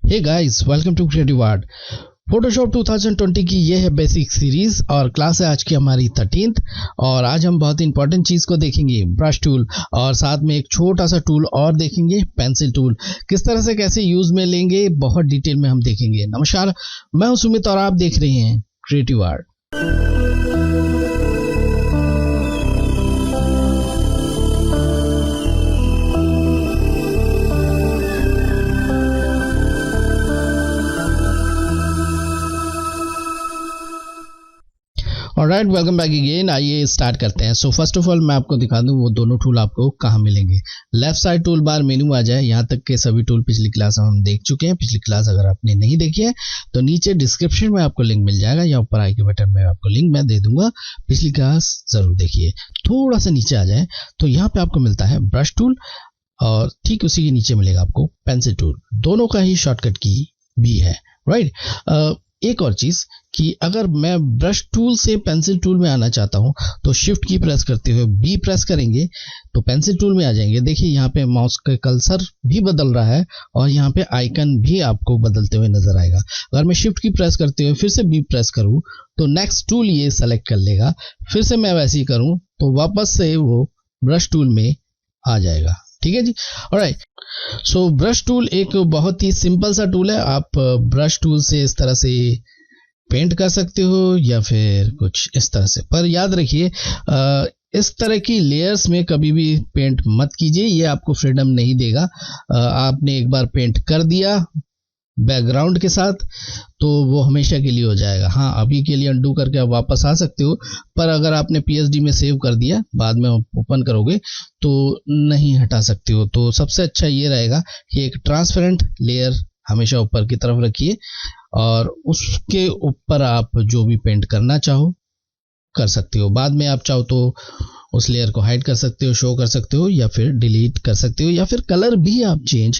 Hey guys, welcome to creative art. Photoshop 2020 की ये है बेसिक सीरीज और क्लास है आज की हमारी 13th। और आज हम बहुत इंपॉर्टेंट चीज को देखेंगे, ब्रश टूल, और साथ में एक छोटा सा टूल और देखेंगे, पेंसिल टूल। किस तरह से कैसे यूज में लेंगे बहुत डिटेल में हम देखेंगे। नमस्कार, मैं हूं सुमित और आप देख रहे हैं creative art. Alright, welcome back again. आइए स्टार्ट करते हैं। सो फर्स्ट ऑफ ऑल मैं आपको दिखा दूं वो दोनों टूल आपको कहाँ मिलेंगे। Left side tool bar menu आ जाए, यहाँ तक के सभी टूल पिछली क्लास में हम देख चुके हैं। पिछली क्लास अगर आपने नहीं देखी है तो नीचे डिस्क्रिप्शन में आपको लिंक मिल जाएगा या ऊपर आई के बटन में आपको लिंक मैं दे दूंगा, पिछली क्लास जरूर देखिए। थोड़ा सा नीचे आ जाए तो यहाँ पे आपको मिलता है ब्रश टूल और ठीक उसी के नीचे मिलेगा आपको पेंसिल टूल। दोनों का ही शॉर्टकट की भी है, राइट। एक और चीज कि अगर मैं ब्रश टूल से पेंसिल टूल में आना चाहता हूं तो शिफ्ट की प्रेस करते हुए बी प्रेस करेंगे तो पेंसिल टूल में आ जाएंगे। देखिए यहाँ पे माउस का कर्सर भी बदल रहा है और यहाँ पे आइकन भी आपको बदलते हुए नजर आएगा। अगर मैं शिफ्ट की प्रेस करते हुए फिर से बी प्रेस करूं तो नेक्स्ट टूल ये सेलेक्ट कर लेगा। फिर से मैं वैसे ही करूं तो वापस से वो ब्रश टूल में आ जाएगा। ठीक है जी, ऑलराइट। सो ब्रश टूल एक बहुत ही सिंपल सा टूल है। आप ब्रश टूल से इस तरह से पेंट कर सकते हो या फिर कुछ इस तरह से, पर याद रखिए इस तरह की लेयर्स में कभी भी पेंट मत कीजिए, ये आपको फ्रीडम नहीं देगा। आपने एक बार पेंट कर दिया बैकग्राउंड के साथ तो वो हमेशा के लिए हो जाएगा। हाँ, अभी के लिए अंडू करके आप वापस आ सकते हो, पर अगर आपने पीएचडी में सेव कर दिया बाद में ओपन करोगे तो नहीं हटा सकते हो। तो सबसे अच्छा ये रहेगा कि एक ट्रांसपेरेंट लेयर हमेशा ऊपर की तरफ रखिए और उसके ऊपर आप जो भी पेंट करना चाहो कर सकते हो। बाद में आप चाहो तो उस लेयर को हाइड कर सकते हो, शो कर सकते हो, या फिर डिलीट कर सकते हो, या फिर कलर भी आप चेंज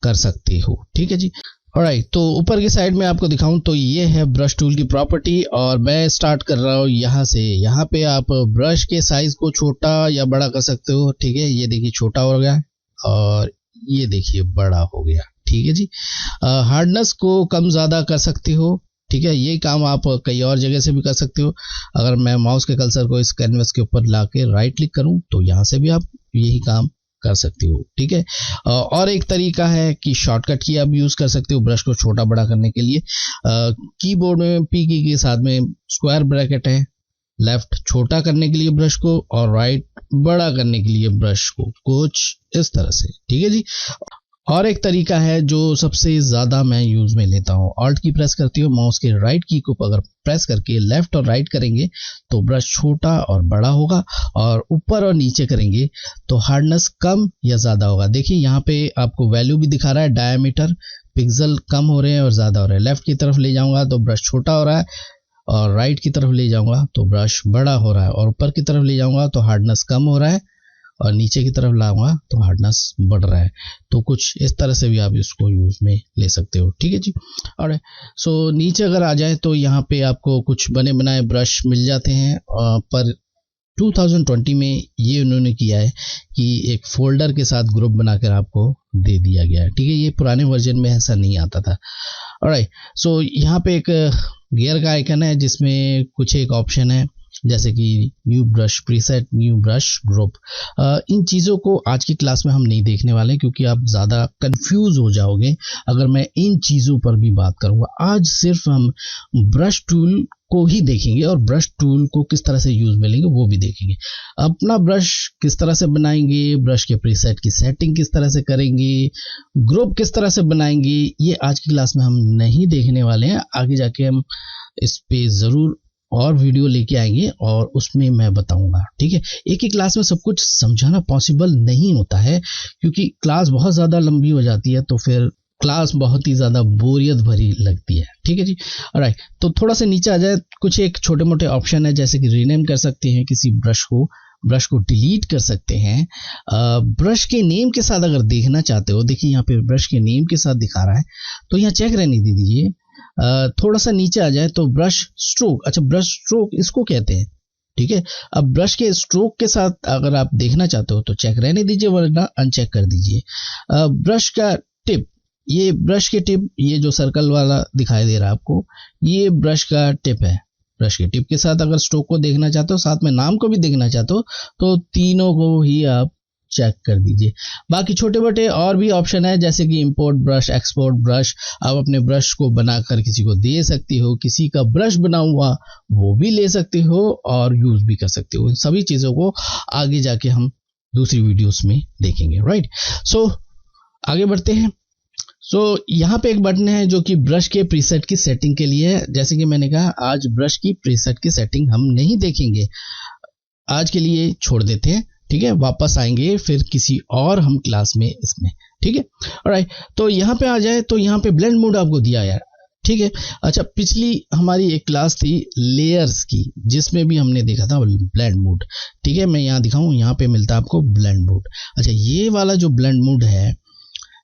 कर सकते हो। ठीक है जी, ऑलराइट। तो ऊपर की साइड में आपको दिखाऊं तो ये है ब्रश टूल की प्रॉपर्टी और मैं स्टार्ट कर रहा हूँ यहाँ से। यहाँ पे आप ब्रश के साइज को छोटा या बड़ा कर सकते हो। ठीक है, ये देखिए छोटा हो गया और ये देखिए बड़ा हो गया। ठीक है जी, हार्डनेस को कम ज्यादा कर सकते हो। ठीक है, ये काम आप कई और जगह से भी कर सकते हो। अगर मैं माउस के कर्सर को इस कैनवस के ऊपर लाके राइट क्लिक करूं तो यहाँ से भी आप यही काम कर सकते हो। ठीक है, और एक तरीका है कि शॉर्टकट की आप यूज कर सकते हो ब्रश को छोटा बड़ा करने के लिए। कीबोर्ड में पी की के साथ में स्क्वायर ब्रैकेट है, लेफ्ट छोटा करने के लिए ब्रश को और राइट बड़ा करने के लिए ब्रश को, कुछ इस तरह से। ठीक है जी, और एक तरीका है जो सबसे ज्यादा मैं यूज में लेता हूँ, ऑल्ट की प्रेस करती हूँ, माउस के राइट की को अगर प्रेस करके लेफ्ट और राइट करेंगे तो ब्रश छोटा और बड़ा होगा, और ऊपर और नीचे करेंगे तो हार्डनेस कम या ज्यादा होगा। देखिए यहाँ पे आपको वैल्यू भी दिखा रहा है, डायमीटर पिक्सल कम हो रहे हैं और ज्यादा हो रहे हैं। लेफ्ट की तरफ ले जाऊंगा तो ब्रश छोटा हो रहा है और राइट की तरफ ले जाऊंगा तो ब्रश बड़ा हो रहा है, और ऊपर की तरफ ले जाऊंगा तो हार्डनेस कम हो रहा है और नीचे की तरफ लाऊंगा तो हार्डनेस बढ़ रहा है। तो कुछ इस तरह से भी आप इसको यूज में ले सकते हो। ठीक है जी, और सो नीचे अगर आ जाए तो यहाँ पे आपको कुछ बने बनाए ब्रश मिल जाते हैं, पर 2020 में ये उन्होंने किया है कि एक फोल्डर के साथ ग्रुप बनाकर आपको दे दिया गया है। ठीक है, ये पुराने वर्जन में ऐसा नहीं आता था। ऑलराइट, सो यहाँ पे एक गियर का आइकन है जिसमें कुछ एक ऑप्शन है जैसे कि new brush preset, new brush group. इन चीज़ों को आज की क्लास में हम नहीं देखने वाले क्योंकि आप ज़्यादा कंफ्यूज हो जाओगे अगर मैं इन चीज़ों पर भी बात करूँगा। आज सिर्फ हम ब्रश टूल को ही देखेंगे और ब्रश टूल को किस तरह से यूज में लेंगे वो भी देखेंगे। अपना ब्रश किस तरह से बनाएंगे, ब्रश के प्रीसेट की सेटिंग किस तरह से करेंगे, ग्रुप किस तरह से बनाएंगे, ये आज की क्लास में हम नहीं देखने वाले हैं। आगे जाके हम इस पे ज़रूर और वीडियो लेके आएंगे और उसमें मैं बताऊंगा। ठीक है, एक ही क्लास में सब कुछ समझाना पॉसिबल नहीं होता है क्योंकि क्लास बहुत ज़्यादा लंबी हो जाती है तो फिर क्लास बहुत ही ज़्यादा बोरियत भरी लगती है। ठीक है जी, ऑलराइट। तो थोड़ा सा नीचे आ जाए, कुछ एक छोटे मोटे ऑप्शन है जैसे कि रीनेम कर सकते हैं किसी ब्रश को, ब्रश को डिलीट कर सकते हैं। ब्रश के नेम के साथ अगर देखना चाहते हो, देखिए यहाँ पे ब्रश के नेम के साथ दिखा रहा है तो यहाँ चेक रहने दे दीजिए। थोड़ा सा नीचे आ जाए तो ब्रश स्ट्रोक, अच्छा ब्रश स्ट्रोक इसको कहते हैं। ठीक है, अब ब्रश के स्ट्रोक के साथ अगर आप देखना चाहते हो तो चेक रहने दीजिए वरना अनचेक कर दीजिए। ब्रश का टिप ये ब्रश के टिप, ये जो सर्कल वाला दिखाई दे रहा है आपको, ये ब्रश का टिप है। ब्रश के टिप के साथ अगर स्ट्रोक को देखना चाहते हो, साथ में नाम को भी देखना चाहते हो, तो तीनों को ही आप चेक कर दीजिए। बाकी छोटे मोटे और भी ऑप्शन है, जैसे कि इंपोर्ट ब्रश, एक्सपोर्ट ब्रश। आप अपने ब्रश को बनाकर किसी को दे सकती हो, किसी का ब्रश बना हुआ वो भी ले सकते हो और यूज भी कर सकते हो। इन सभी चीजों को आगे जाके हम दूसरी वीडियोस में देखेंगे, राइट। सो आगे बढ़ते हैं। यहाँ पे एक बटन है जो कि ब्रश के प्रीसेट की सेटिंग के लिए है। जैसे कि मैंने कहा, आज ब्रश की प्रीसेट की सेटिंग हम नहीं देखेंगे, आज के लिए छोड़ देते हैं, ठीक है। वापस आएंगे फिर किसी और हम क्लास में इसमें, ठीक है। ऑलराइट, तो यहाँ पे आ जाए तो यहाँ पे ब्लेंड मोड आपको दिया है, ठीक है। अच्छा, पिछली हमारी एक क्लास थी लेयर्स की, जिसमें भी हमने देखा था ब्लेंड मोड, ठीक है। मैं यहाँ दिखाऊं, यहाँ पे मिलता है आपको ब्लेंड मोड। अच्छा, ये वाला जो ब्लेंड मोड है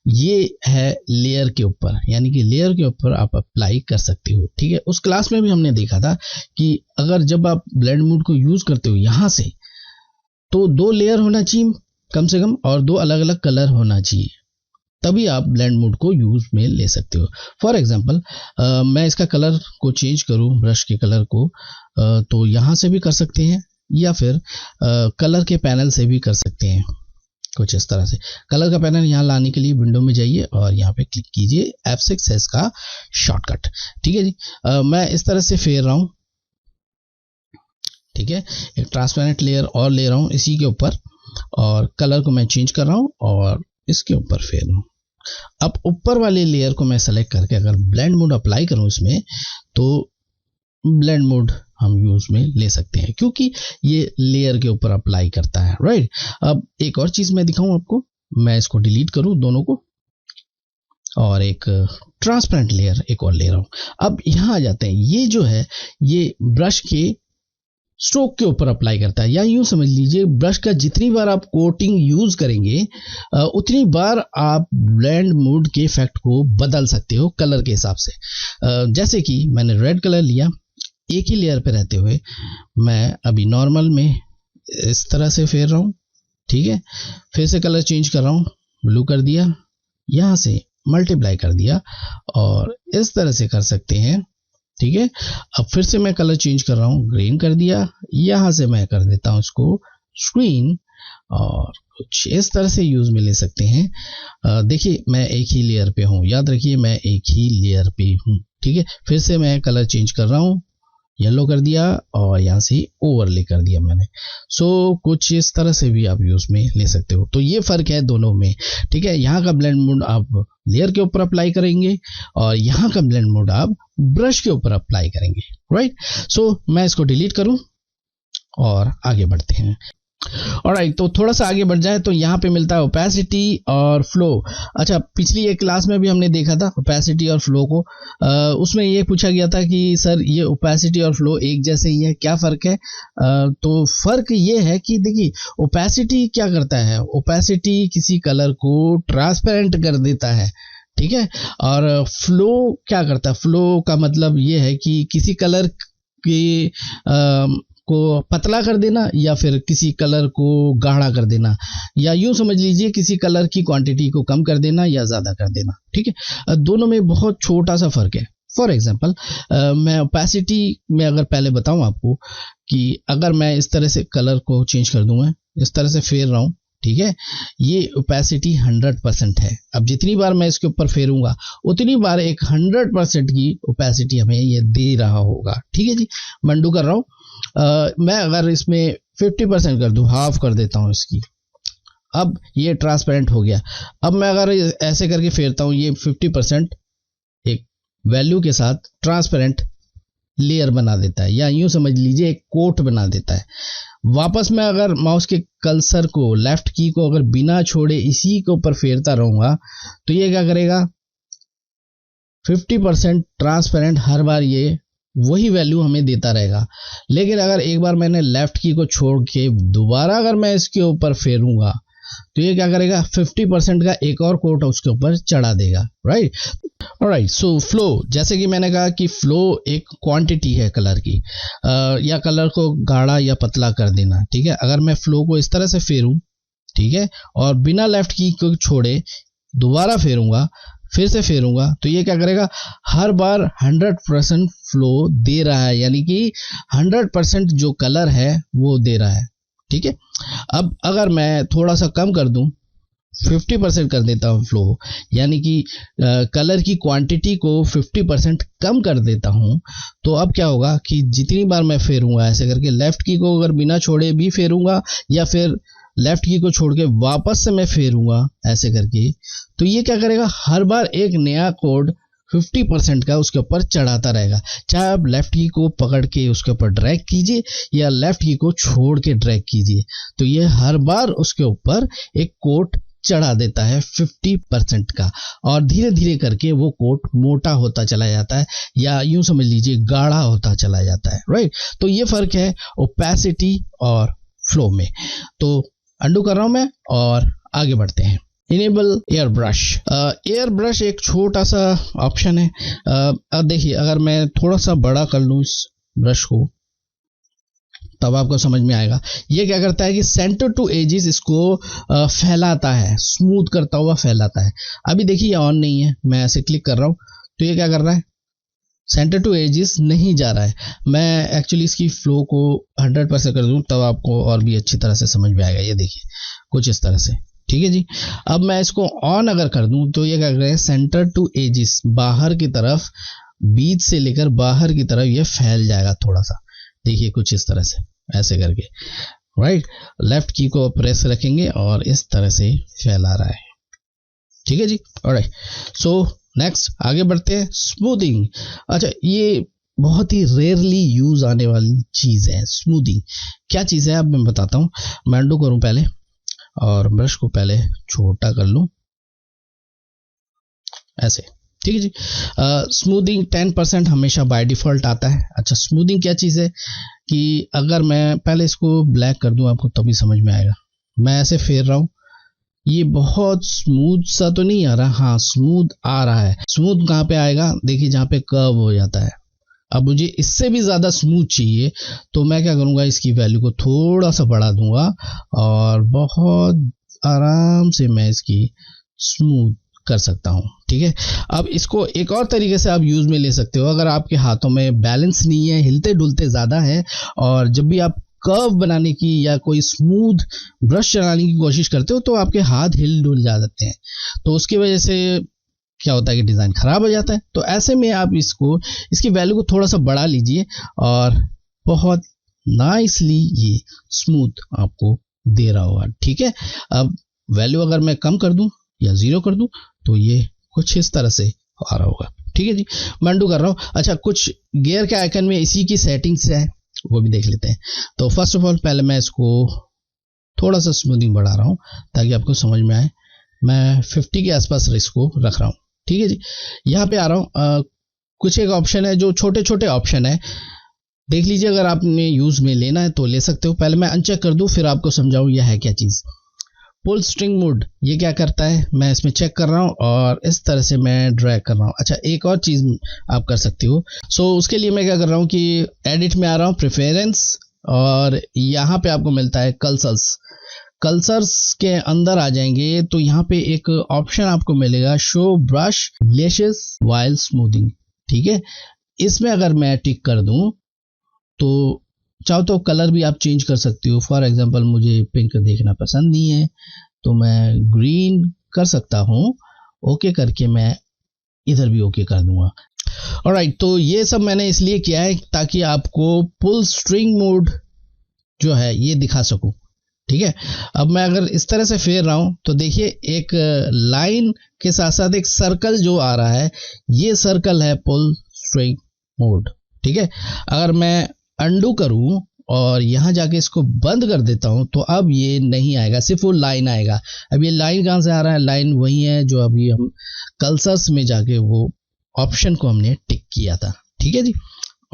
ये है लेयर के ऊपर, यानी कि लेयर के ऊपर आप अप्लाई कर सकते हो, ठीक है। उस क्लास में भी हमने देखा था कि अगर जब आप ब्लेंड मोड को यूज करते हो यहाँ से, तो 2 लेयर होना चाहिए कम से कम और 2 अलग अलग कलर होना चाहिए, तभी आप ब्लेंड मोड को यूज में ले सकते हो। फॉर एग्जांपल, मैं इसका कलर को चेंज करूं, ब्रश के कलर को, तो यहाँ से भी कर सकते हैं या फिर कलर के पैनल से भी कर सकते हैं, कुछ इस तरह से। कलर का पैनल यहाँ लाने के लिए विंडो में जाइए और यहाँ पे क्लिक कीजिए, F6 है इसका शॉर्टकट, ठीक है जी। मैं इस तरह से फेर रहा हूँ, ठीक है। एक ट्रांसपेरेंट लेयर और ले रहा हूँ इसी के ऊपर और कलर को मैं चेंज कर रहा हूँ और इसके ऊपर फेर रहा हूँ। अब ऊपर वाले लेयर को मैं सेलेक्ट करके अगर ब्लेंड मोड अप्लाई करूँ इसमें, तो ब्लेंड मोड हम यूज में ले सकते हैं, क्योंकि ये लेयर के ऊपर अप्लाई करता है, राइट। अब एक और चीज मैं दिखाऊं आपको, मैं इसको डिलीट करूं दोनों को और एक ट्रांसपेरेंट लेयर एक और ले रहा हूं। अब यहां आ जाते हैं, ये जो है ये ब्रश के स्ट्रोक के ऊपर अप्लाई करता है, या यूं समझ लीजिए ब्रश का जितनी बार आप कोटिंग यूज करेंगे उतनी बार आप ब्लेंड मोड के इफेक्ट को बदल सकते हो कलर के हिसाब से। जैसे कि मैंने रेड कलर लिया, एक ही लेयर पे रहते हुए मैं अभी नॉर्मल में इस तरह से फेर रहा हूँ, ठीक है। फिर से कलर चेंज कर रहा हूँ, ब्लू कर दिया, यहाँ से मल्टीप्लाई कर दिया और इस तरह से कर सकते हैं, ठीक है। अब फिर से मैं कलर चेंज कर रहा हूँ, ग्रीन कर दिया, यहाँ से मैं कर देता हूँ इसको स्क्रीन और कुछ इस तरह से यूज में ले सकते हैं। देखिए मैं एक ही लेयर पे हूँ, याद रखिए मैं एक ही लेयर पे हूँ, ठीक है। फिर से मैं कलर चेंज कर रहा हूँ, येलो कर दिया और यहाँ से ओवरले कर दिया मैंने। कुछ इस तरह से भी आप यूज में ले सकते हो। तो ये फर्क है दोनों में, ठीक है। यहाँ का ब्लेंड मोड आप लेयर के ऊपर अप्लाई करेंगे और यहाँ का ब्लेंड मोड आप ब्रश के ऊपर अप्लाई करेंगे, राइट। मैं इसको डिलीट करूं और आगे बढ़ते हैं। ऑलराइट, तो थोड़ा सा आगे बढ़ जाए तो यहाँ पे मिलता है ओपेसिटी और फ्लो। अच्छा, पिछली एक क्लास में भी हमने देखा था ओपेसिटी और फ्लो को। उसमें ये पूछा गया था कि सर ये ओपेसिटी और फ्लो एक जैसे ही है, क्या फर्क है? तो फर्क ये है कि देखिए ओपेसिटी क्या करता है, ओपेसिटी किसी कलर को ट्रांसपेरेंट कर देता है, ठीक है। और फ्लो क्या करता है, फ्लो का मतलब ये है कि किसी कलर की को पतला कर देना या फिर किसी कलर को गाढ़ा कर देना, या यूं समझ लीजिए किसी कलर की क्वांटिटी को कम कर देना या ज्यादा कर देना, ठीक है। दोनों में बहुत छोटा सा फर्क है। फॉर एग्जांपल मैं ओपेसिटी में अगर पहले बताऊं आपको कि अगर मैं इस तरह से कलर को चेंज कर दूंगा, इस तरह से फेर रहा हूं, ठीक है, ये ओपेसिटी 100% है। अब जितनी बार मैं इसके ऊपर फेरूंगा उतनी बार एक 100% की ओपेसिटी हमें ये दे रहा होगा, ठीक है जी। मंडू कर रहा हूं, मैं अगर इसमें 50% कर दूं, हाफ कर देता हूं इसकी, अब ये ट्रांसपेरेंट हो गया। अब मैं अगर ऐसे करके फेरता हूं, ये 50% एक वैल्यू के साथ ट्रांसपेरेंट लेयर बना देता है, या यूं समझ लीजिए एक कोट बना देता है। वापस मैं अगर माउस के कर्सर को, लेफ्ट की को अगर बिना छोड़े इसी के ऊपर फेरता रहूंगा तो ये क्या करेगा, 50% ट्रांसपेरेंट हर बार ये वही वैल्यू हमें देता रहेगा। लेकिन अगर एक बार मैंने लेफ्ट की को छोड़ के दोबारा अगर मैं इसके ऊपर फेरूंगा तो ये क्या करेगा, 50% का एक और कोट उसके ऊपर चढ़ा देगा, राइट। ऑलराइट, सो फ्लो, जैसे कि मैंने कहा कि फ्लो एक क्वांटिटी है कलर की, या कलर को गाढ़ा या पतला कर देना, ठीक है। अगर मैं फ्लो को इस तरह से फेरूं, ठीक है, और बिना लेफ्ट की को छोड़े दोबारा फेरूंगा, फिर से फेरूंगा तो ये क्या करेगा, हर बार 100% फ्लो दे रहा है, यानी कि 100% जो कलर है वो दे रहा है। ठीक है, अब अगर मैं थोड़ा सा कम कर दूं, 50% कर देता हूं फ्लो, यानी कि कलर की क्वांटिटी को 50% कम कर देता हूं, तो अब क्या होगा कि जितनी बार मैं फेरूंगा ऐसे करके, लेफ्ट की को अगर बिना छोड़े भी फेरूंगा या फिर लेफ्ट की को छोड़ के वापस से मैं फेरूंगा ऐसे करके, तो ये क्या करेगा, हर बार एक नया कोड 50% का उसके ऊपर चढ़ाता रहेगा। चाहे आप लेफ्ट की को पकड़ के उसके ऊपर ड्रैग कीजिए या लेफ्ट की को छोड़ के ड्रैग कीजिए, तो ये हर बार उसके ऊपर एक कोड चढ़ा देता है 50% का, और धीरे धीरे करके वो कोट मोटा होता चला जाता है, या यूं समझ लीजिए गाढ़ा होता चला जाता है। राइट, तो ये फर्क है ओपेसिटी और फ्लो में। तो अंडू कर रहा हूं मैं और आगे बढ़ते हैं। Enable air brush. Air brush एक छोटा सा ऑप्शन है। अब देखिए, अगर मैं थोड़ा सा बड़ा कर लूं इस ब्रश को, तब आपको समझ में आएगा। ये क्या करता है कि सेंटर टू एजिस इसको फैलाता है, स्मूथ करता हुआ फैलाता है। अभी देखिए ये ऑन नहीं है, मैं ऐसे क्लिक कर रहा हूं तो ये क्या कर रहा है, सेंटर टू एजिस नहीं जा रहा है। मैं एक्चुअली इसकी फ्लो को 100% कर दूं तब आपको और भी अच्छी तरह से समझ में आएगा। ये देखिए कुछ इस तरह से, ठीक है जी। अब मैं इसको ऑन अगर कर दूं तो ये क्या कर रहा है, सेंटर टू एजिस, बाहर की तरफ, बीच से लेकर बाहर की तरफ ये फैल जाएगा थोड़ा सा। देखिए कुछ इस तरह से, ऐसे करके। राइट, लेफ्ट की को प्रेस रखेंगे और इस तरह से फैला रहा है। ठीक है जी, ऑलराइट। सो नेक्स्ट आगे बढ़ते हैं, स्मूथिंग। अच्छा, ये बहुत ही रेयरली यूज आने वाली चीज है स्मूथिंग। क्या चीज है अब मैं बताता हूं। मैं अंडू करूं पहले और ब्रश को पहले छोटा कर लूं ऐसे, ठीक है जी। स्मूथिंग 10% हमेशा बाय डिफॉल्ट आता है। अच्छा, स्मूथिंग क्या चीज है कि अगर मैं पहले इसको ब्लैक कर दूं आपको तभी समझ में आएगा। मैं ऐसे फेर रहा हूं, ये बहुत स्मूथ सा तो नहीं आ रहा, हाँ स्मूथ आ रहा है। स्मूथ कहाँ पे आएगा, देखिए जहाँ पे कर्व हो जाता है। अब मुझे इससे भी ज्यादा स्मूथ चाहिए तो मैं क्या करूंगा, इसकी वैल्यू को थोड़ा सा बढ़ा दूंगा और बहुत आराम से मैं इसकी स्मूथ कर सकता हूं। ठीक है, अब इसको एक और तरीके से आप यूज में ले सकते हो। अगर आपके हाथों में बैलेंस नहीं है, हिलते डुलते ज्यादा है, और जब भी आप कर्व बनाने की या कोई स्मूथ ब्रश चलाने की कोशिश करते हो तो आपके हाथ हिल डुल जाते हैं, तो उसकी वजह से क्या होता है कि डिजाइन खराब हो जाता है। तो ऐसे में आप इसको, इसकी वैल्यू को थोड़ा सा बढ़ा लीजिए और बहुत नाइसली ये स्मूथ आपको दे रहा होगा। ठीक है, अब वैल्यू अगर मैं कम कर दूं या 0 कर दूं तो ये कुछ इस तरह से आ रहा होगा। ठीक है जी, मैं अनडू कर रहा हूं। अच्छा, कुछ गियर के आइकन में इसी की सेटिंग्स है, वो भी देख लेते हैं। तो फर्स्ट ऑफ ऑल पहले मैं इसको थोड़ा सा स्मूथिंग बढ़ा रहा हूं ताकि आपको समझ में आए। मैं 50 के आसपास इसको रख रहा हूं। ठीक है जी, यहाँ पे आ रहा हूं। कुछ एक ऑप्शन है जो छोटे छोटे ऑप्शन है, देख लीजिए। अगर आपने यूज में लेना है तो ले सकते हो। पहले मैं अनचेक कर दूं फिर आपको समझाऊं यह है क्या चीज। पुल स्ट्रिंग मोड, ये क्या करता है, मैं इसमें चेक कर रहा हूं और इस तरह से मैं ड्रैग कर रहा हूं। अच्छा, एक और चीज आप कर सकते हो। उसके लिए मैं क्या कर रहा हूं कि एडिट में आ रहा हूं, प्रेफरेंस, और यहाँ पे आपको मिलता है कल्सर्स। कल्सर्स के अंदर आ जाएंगे तो यहाँ पे एक ऑप्शन आपको मिलेगा, show brush lashes while smoothing. ठीक है, इसमें अगर मैं टिक कर दूं तो चाहो तो कलर भी आप चेंज कर सकते हो। फॉर एग्जांपल मुझे पिंक देखना पसंद नहीं है तो मैं ग्रीन कर सकता हूं। ओके करके मैं इधर भी ओके कर दूंगा। ऑलराइट, तो ये सब मैंने इसलिए किया है ताकि आपको पुल स्ट्रिंग मोड जो है ये दिखा सकूं। ठीक है, अब मैं अगर इस तरह से फेर रहा हूं तो देखिए एक लाइन के साथ साथ एक सर्कल जो आ रहा है, ये सर्कल है पुल स्ट्रिंग मोड। ठीक है, अगर मैं अंडू करूं और यहां जाके इसको बंद कर देता हूं तो अब ये नहीं आएगा, सिर्फ वो लाइन आएगा। अब ये लाइन कहां से आ रहा है, लाइन वही है जो अभी हम कल्सर्स में जाके वो ऑप्शन को हमने टिक किया था। ठीक है जी,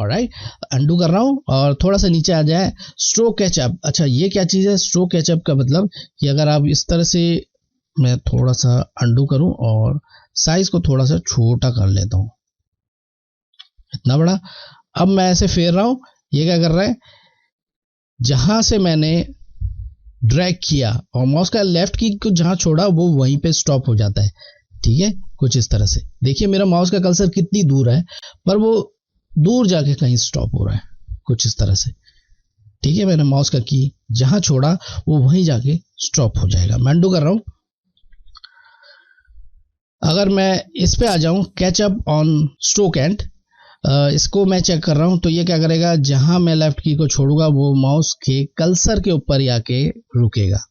ऑलराइट, अंडू कर रहा हूं और थोड़ा सा नीचे आ जाए, स्ट्रोक कैचअप। अच्छा, ये क्या चीज है, स्ट्रोक कैचअप का मतलब कि अगर आप इस तरह से, मैं थोड़ा सा अंडू करूं और साइज को थोड़ा सा छोटा कर लेता हूं, इतना बड़ा। अब मैं ऐसे फेर रहा हूं, ये क्या कर रहा है, जहां से मैंने ड्रैग किया और माउस का लेफ्ट की को जहां छोड़ा वो वहीं पे स्टॉप हो जाता है। ठीक है, कुछ इस तरह से। देखिए मेरा माउस का कर्सर कितनी दूर है, पर वो दूर जाके कहीं स्टॉप हो रहा है, कुछ इस तरह से। ठीक है, मैंने माउस का की जहां छोड़ा वो वहीं जाके स्टॉप हो जाएगा। मैं अनडू कर रहा हूं। अगर मैं इस पे आ जाऊं, कैचअप ऑन स्ट्रोक एंड, इसको मैं चेक कर रहा हूं, तो ये क्या करेगा, जहां मैं लेफ्ट की को छोड़ूंगा वो माउस के कर्सर के ऊपर ही आके रुकेगा।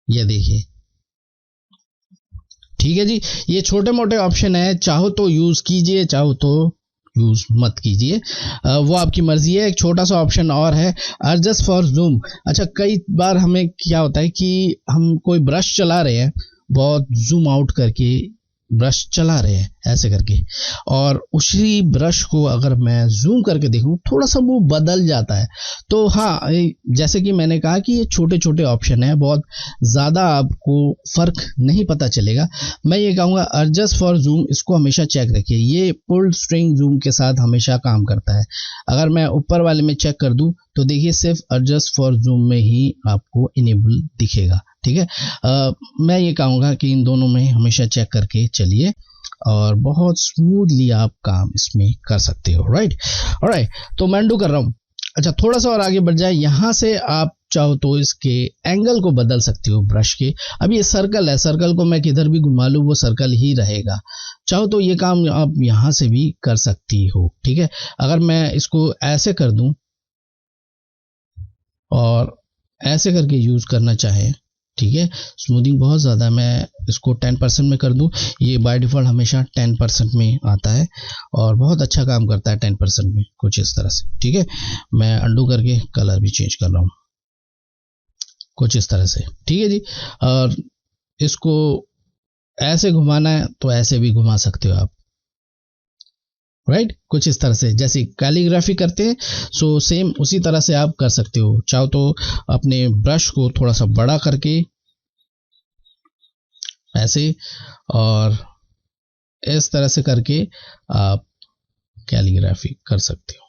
ये देखिए, ठीक है जी। ये छोटे मोटे ऑप्शन है, चाहो तो यूज कीजिए, चाहो तो यूज मत कीजिए, वो आपकी मर्जी है। एक छोटा सा ऑप्शन और है, एडजस्ट फॉर जूम। अच्छा, कई बार हमें क्या होता है कि हम कोई ब्रश चला रहे हैं, बहुत जूम आउट करके ब्रश चला रहे हैं ऐसे करके, और उसी ब्रश को अगर मैं जूम करके देखूं थोड़ा सा वो बदल जाता है। तो हाँ, जैसे कि मैंने कहा कि ये छोटे छोटे ऑप्शन है, बहुत ज़्यादा आपको फ़र्क नहीं पता चलेगा। मैं ये कहूँगा एडजस्ट फॉर जूम, इसको हमेशा चेक रखिए, ये पुल्ड स्ट्रिंग जूम के साथ हमेशा काम करता है। अगर मैं ऊपर वाले में चेक कर दूं तो देखिए सिर्फ एडजस्ट फॉर जूम में ही आपको इनेबल दिखेगा। ठीक है, मैं ये कहूँगा कि इन दोनों में हमेशा चेक करके चलिए और बहुत स्मूथली आप काम इसमें कर सकते हो। राइट, ऑलराइट, तो मैं अनडू कर रहा हूँ। अच्छा, थोड़ा सा और आगे बढ़ जाए, यहाँ से आप चाहो तो इसके एंगल को बदल सकते हो ब्रश के। अब ये सर्कल है, सर्कल को मैं किधर भी घुमा लूँ वो सर्कल ही रहेगा। चाहो तो ये काम आप यहाँ से भी कर सकती हो। ठीक है, अगर मैं इसको ऐसे कर दूं और ऐसे करके यूज करना चाहे, ठीक है, स्मूथिंग बहुत ज़्यादा, मैं इसको 10% में कर दूं, ये बाय डिफ़ॉल्ट हमेशा 10% में आता है और बहुत अच्छा काम करता है 10% में, कुछ इस तरह से। ठीक है, मैं अंडू करके कलर भी चेंज कर रहा हूँ कुछ इस तरह से। ठीक है जी, और इसको ऐसे घुमाना है तो ऐसे भी घुमा सकते हो आप। राइट, कुछ इस तरह से, जैसे कैलीग्राफी करते हैं सो सेम उसी तरह से आप कर सकते हो। चाहो तो अपने ब्रश को थोड़ा सा बड़ा करके ऐसे और इस तरह से करके आप कैलीग्राफी कर सकते हो।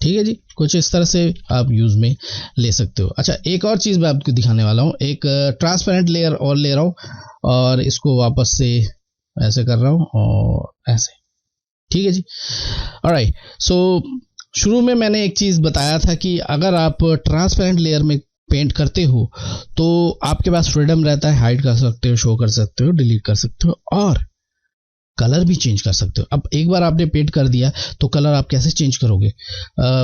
ठीक है जी, कुछ इस तरह से आप यूज में ले सकते हो। अच्छा, एक और चीज मैं आपको दिखाने वाला हूँ, एक ट्रांसपेरेंट लेयर और ले रहा हूँ और इसको वापस से ऐसे कर रहा हूँ और ऐसे। ठीक है जी, ऑलराइट। सो शुरू में मैंने एक चीज बताया था कि अगर आप ट्रांसपेरेंट लेयर में पेंट करते हो तो आपके पास फ्रीडम रहता है, हाइड कर सकते हो, शो कर सकते हो, डिलीट कर सकते हो और कलर भी चेंज कर सकते हो। अब एक बार आपने पेंट कर दिया तो कलर आप कैसे चेंज करोगे?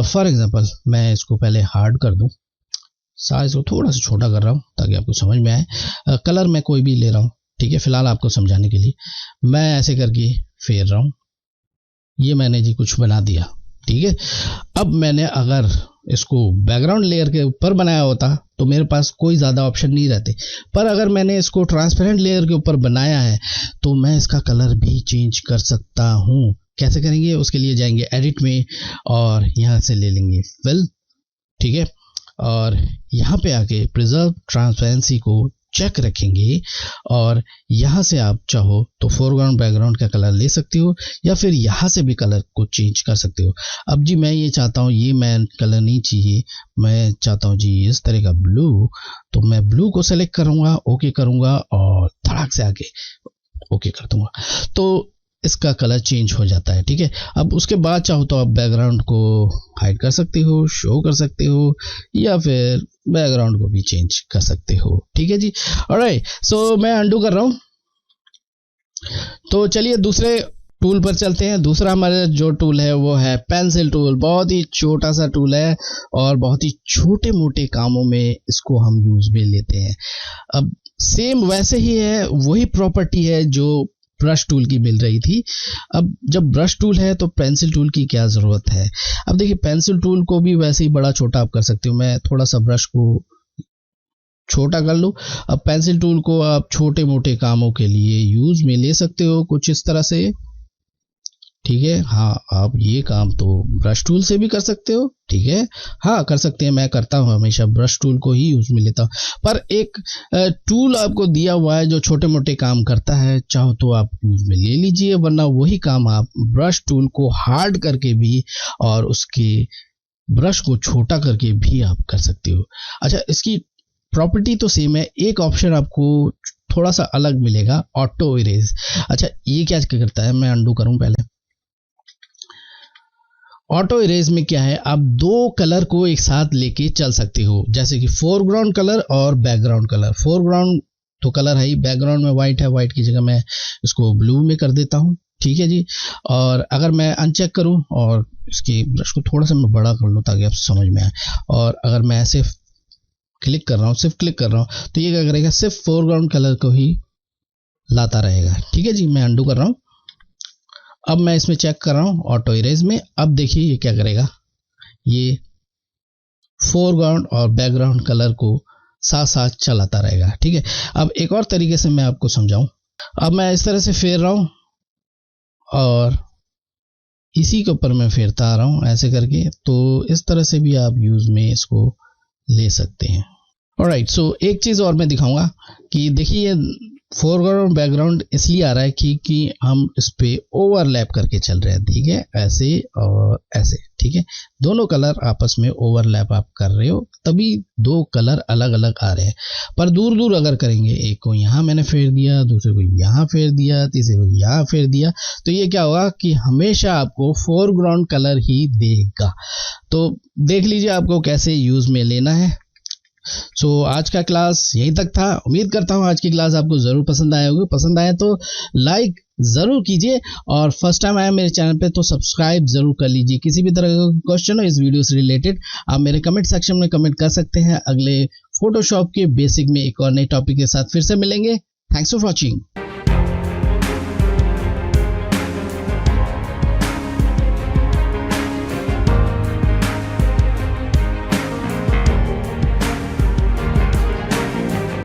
फॉर एग्जांपल मैं इसको पहले हार्ड कर दूं, साइज को थोड़ा सा छोटा कर रहा हूं ताकि आपको समझ में आए। कलर मैं कोई भी ले रहा हूं, ठीक है, फिलहाल आपको समझाने के लिए मैं ऐसे करके फेर रहा हूं। ये मैंने जी कुछ बना दिया। ठीक है, अब मैंने अगर इसको बैकग्राउंड लेयर के ऊपर बनाया होता तो मेरे पास कोई ज़्यादा ऑप्शन नहीं रहते, पर अगर मैंने इसको ट्रांसपेरेंट लेयर के ऊपर बनाया है तो मैं इसका कलर भी चेंज कर सकता हूँ। कैसे करेंगे? उसके लिए जाएंगे एडिट में और यहाँ से ले लेंगे फिल। ठीक है, और यहाँ पे आके प्रिजर्व ट्रांसपेरेंसी को चेक रखेंगे और यहाँ से आप चाहो तो फोरग्राउंड बैकग्राउंड का कलर ले सकते हो या फिर यहाँ से भी कलर को चेंज कर सकते हो। अब जी मैं ये चाहता हूँ, ये मैं कलर नहीं चाहिए, मैं चाहता हूँ जी इस तरह का ब्लू, तो मैं ब्लू को सेलेक्ट करूँगा, ओके करूँगा और धड़ाक से आके ओके कर दूंगा तो इसका कलर चेंज हो जाता है। ठीक है, अब उसके बाद चाहो तो आप बैकग्राउंड को हाइड कर सकते हो, शो कर सकते हो या फिर बैकग्राउंड को भी चेंज कर सकते हो। ठीक है जी, ऑलराइट। सो मैं अंडू कर रहा हूं, तो चलिए दूसरे टूल पर चलते हैं। दूसरा हमारा जो टूल है वो है पेंसिल टूल। बहुत ही छोटा सा टूल है और बहुत ही छोटे मोटे कामों में इसको हम यूज में लेते हैं। अब सेम वैसे ही है, वही प्रॉपर्टी है जो ब्रश टूल की मिल रही थी। अब जब ब्रश टूल है तो पेंसिल टूल की क्या जरूरत है? अब देखिए पेंसिल टूल को भी वैसे ही बड़ा छोटा आप कर सकते हो। मैं थोड़ा सा ब्रश को छोटा कर लूं। अब पेंसिल टूल को आप छोटे मोटे कामों के लिए यूज में ले सकते हो कुछ इस तरह से। ठीक है, हाँ, आप ये काम तो ब्रश टूल से भी कर सकते हो। ठीक है, हाँ कर सकते हैं, मैं करता हूँ, हमेशा ब्रश टूल को ही यूज में लेता हूँ। पर एक टूल आपको दिया हुआ है जो छोटे मोटे काम करता है, चाहो तो आप यूज में ले लीजिए, वरना वही काम आप ब्रश टूल को हार्ड करके भी और उसके ब्रश को छोटा करके भी आप कर सकते हो। अच्छा, इसकी प्रॉपर्टी तो सेम है, एक ऑप्शन आपको थोड़ा सा अलग मिलेगा ऑटो इरेज। अच्छा ये क्या करता है, मैं अंडू करूं पहले। ऑटो इरेज में क्या है, आप दो कलर को एक साथ लेके चल सकते हो, जैसे कि फोरग्राउंड कलर और बैकग्राउंड कलर। फोरग्राउंड तो कलर है ही, बैकग्राउंड में व्हाइट है, व्हाइट की जगह मैं इसको ब्लू में कर देता हूँ, ठीक है जी। और अगर मैं अनचेक करूं और इसकी ब्रश को थोड़ा सा मैं बड़ा कर लूं ताकि आप समझ में आए, और अगर मैं ऐसे क्लिक कर रहा हूं, सिर्फ क्लिक कर रहा हूं, तो ये क्या करेगा, सिर्फ फोरग्राउंड कलर को ही लाता रहेगा, ठीक है जी। मैं अंडू कर रहा हूं, अब मैं इसमें चेक कर रहा हूं ऑटो इरेज में। अब देखिए ये क्या करेगा, ये फोरग्राउंड और बैकग्राउंड कलर को साथ साथ चलाता रहेगा, ठीक है। अब एक और तरीके से मैं आपको समझाऊं, अब मैं इस तरह से फेर रहा हूं और इसी के ऊपर मैं फेरता आ रहा हूं ऐसे करके, तो इस तरह से भी आप यूज में इसको ले सकते हैं। ऑलराइट, सो एक चीज और मैं दिखाऊंगा कि देखिए फोरग्राउंड बैकग्राउंड इसलिए आ रहा है कि हम इस पे ओवरलैप करके चल रहे हैं, ठीक है, ऐसे और ऐसे, ठीक है। दोनों कलर आपस में ओवरलैप आप कर रहे हो, तभी दो कलर अलग अलग आ रहे हैं। पर दूर दूर अगर करेंगे, एक को यहाँ मैंने फेर दिया, दूसरे को यहाँ फेर दिया, तीसरे को यहाँ फेर दिया, तो ये क्या होगा कि हमेशा आपको फोरग्राउंड कलर ही देगा। तो देख लीजिए आपको कैसे यूज में लेना है। सो आज का क्लास यहीं तक था। उम्मीद करता हूँ आज की क्लास आपको जरूर पसंद आया होगी। पसंद आए तो लाइक जरूर कीजिए, और फर्स्ट टाइम आया मेरे चैनल पे तो सब्सक्राइब जरूर कर लीजिए। किसी भी तरह का क्वेश्चन हो इस वीडियो से रिलेटेड, आप मेरे कमेंट सेक्शन में कमेंट कर सकते हैं। अगले फोटोशॉप के बेसिक में एक और नए टॉपिक के साथ फिर से मिलेंगे। Thanks for watching.